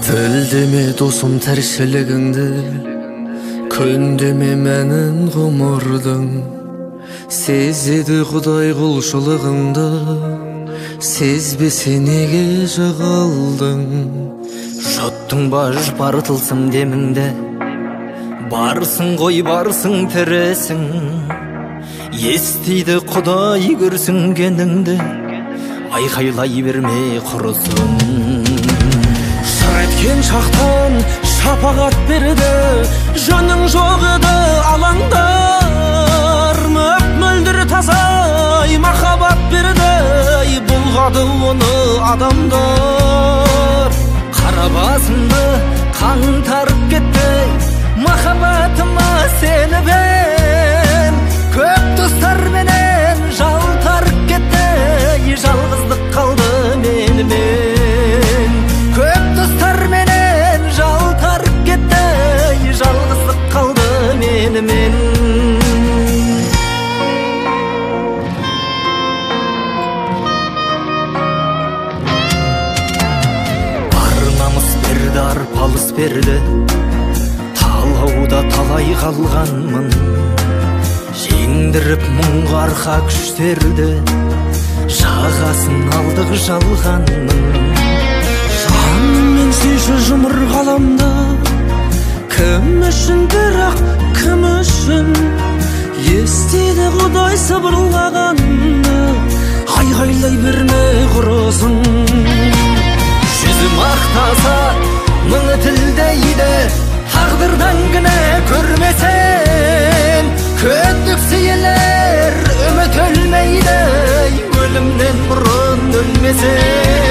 Тілдеме досым тіршілігіңді, көндеме мәнін ғұмырдың. Сезеді Құдай құлшылығыңды, сезбесе неге жығылдың. Жұттың бар тылсым деміңді, барсың ғой барсың тіресің. Естиді Құдай көрсінгеніңді, айқайлай берме құрысын. Шыр еткен шақтан шапағат берді, жөнің жоқ еді алаңдар. Мөп-мөлдір тазай махаббат берді, бұлғады оны адамдар. Қара басымды қаңтарып кетті, махаббатыма сені бен. Көп достарменен жалтарып кетті, жалғыздық қалды менімен. Көп достарменен жалтарып кетті, жалғыздық қалды менімен. Бар намыс берді, арпалыс берді, талауда талай қалғанмын. Жеңдіріп мұңға арқа күштерді, жағасын алдық жалғанның. Жанмен сүйші жұмыр ғаламда, кім үшін бірақ кім үшін? Естиді Құдай сыбырлағанды, айғайлай берме құрысын. Жүзі мақтаса мыңы тілдейді, тағдырдан кінә көрмесен. Көндік сейілер үміт өлмейді, өлімнен бұрын өлмесен.